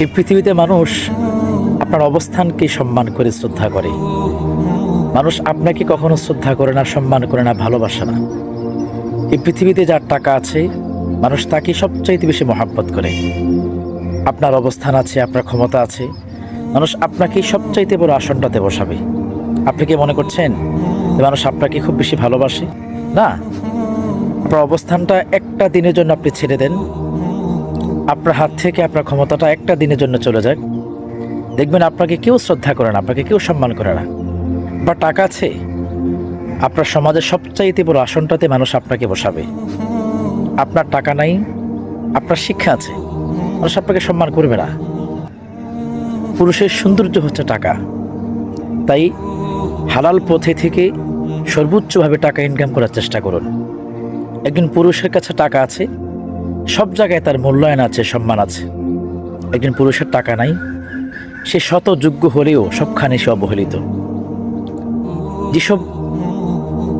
এই পৃথিবীতে মানুষ আপনার অবস্থানকে সম্মান করে শ্রদ্ধা করে। মানুষ আপনাকে কখনো শ্রদ্ধা করে না, সম্মান করে না, ভালোবাসে না। এই পৃথিবীতে যার টাকা আছে মানুষ তাকে সবচাইতে বেশি মহাব্বত করে। আপনার অবস্থান আছে, আপনার ক্ষমতা আছে, মানুষ আপনাকে সবচাইতে বড় আসনটাতে বসাবে। আপনি কি মনে করছেন যে মানুষ আপনাকে খুব বেশি ভালোবাসে? না। আপনার অবস্থানটা একটা দিনের জন্য আপনি ছেড়ে দেন, আপনার হাত থেকে আপনার ক্ষমতাটা একটা দিনের জন্য চলে যায়, দেখবেন আপনাকে কেউ শ্রদ্ধা করে না, আপনাকে কেউ সম্মান করে না। বা টাকা আছে, আপনার সমাজের সবচাইতে বড় আসনটাতে মানুষ আপনাকে বসাবে। আপনার টাকা নাই, আপনার শিক্ষা আছে, মানুষ আপনাকে সম্মান করবে না। পুরুষের সৌন্দর্য হচ্ছে টাকা। তাই হালাল পথে থেকে সর্বোচ্চভাবে টাকা ইনকাম করার চেষ্টা করুন। একজন পুরুষের কাছে টাকা আছে, সব জায়গায় তার মূল্যায়ন আছে, সম্মান আছে। একজন পুরুষের টাকা নাই, সে শত যোগ্য হলেও সবখানে সে অবহেলিত। যেসব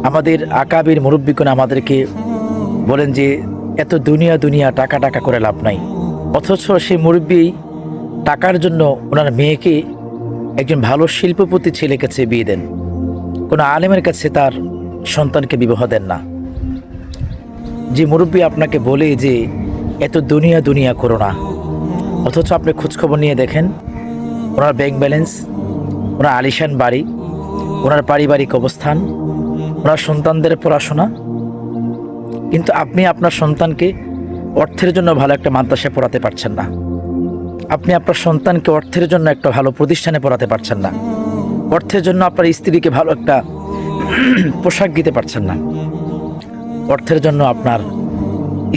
আমাদের আকাবির মুরব্বিগণ আমাদেরকে বলেন যে এত দুনিয়া টাকা টাকা করে লাভ নাই, অথচ সেই মুরব্বি টাকার জন্য ওনার মেয়েকে একজন ভালো শিল্পপতি ছেলের কাছে বিয়ে দেন, কোনো আলেমের কাছে তার সন্তানকে বিবাহ দেন না। যে মুরব্বি আপনাকে বলে যে এত দুনিয়া করো না, অথচ আপনি খোঁজখবর নিয়ে দেখেন ওনার ব্যাংক ব্যালেন্স, ওনার আলিশান বাড়ি, ওনার পারিবারিক অবস্থান, ওনার সন্তানদের পড়াশোনা, কিন্তু আপনি আপনার সন্তানকে অর্থের জন্য ভালো একটা মাদ্রাসায় পড়াতে পারছেন না। আপনি আপনার সন্তানকে অর্থের জন্য একটা ভালো প্রতিষ্ঠানে পড়াতে পারছেন না। অর্থের জন্য আপনার স্ত্রীকে ভালো একটা পোশাক দিতে পারছেন না। অর্থের জন্য আপনার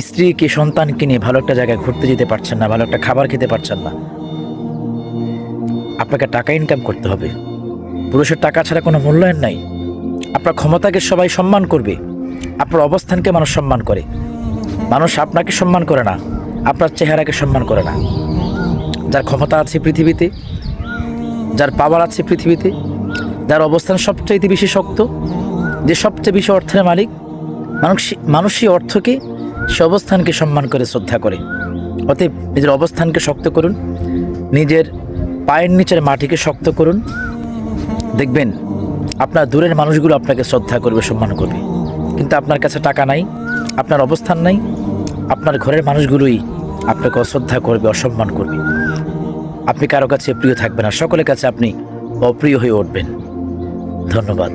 স্ত্রীকে, সন্তানকে নিয়ে ভালো একটা জায়গায় ঘুরতে যেতে পারছেন না, ভালো একটা খাবার খেতে পারছেন না। আপনাকে টাকা ইনকাম করতে হবে। পুরুষের টাকা ছাড়া কোনো মূল্যায়ন নাই। আপনার ক্ষমতাকে সবাই সম্মান করবে, আপনার অবস্থানকে মানুষ সম্মান করে। মানুষ আপনাকে সম্মান করে না, আপনার চেহারাকে সম্মান করে না। যার ক্ষমতা আছে পৃথিবীতে, যার পাওয়ার আছে পৃথিবীতে, যার অবস্থান সবচাইতে বেশি শক্ত, যে সবচেয়ে বেশি অর্থের মালিক, মানুষই অর্থকে, সে অবস্থানকে সম্মান করে, শ্রদ্ধা করে। অতএব নিজের অবস্থানকে শক্ত করুন, নিজের পায়ের নিচের মাটিকে শক্ত করুন। দেখবেন আপনার দূরের মানুষগুলো আপনাকে শ্রদ্ধা করবে, সম্মান করবে। কিন্তু আপনার কাছে টাকা নাই, আপনার অবস্থান নাই, আপনার ঘরের মানুষগুলোই আপনাকে অশ্রদ্ধা করবে, অসম্মান করবে। আপনি কারো কাছে প্রিয় থাকবেন না, সকলের কাছে আপনি অপ্রিয় হয়ে উঠবেন। ধন্যবাদ।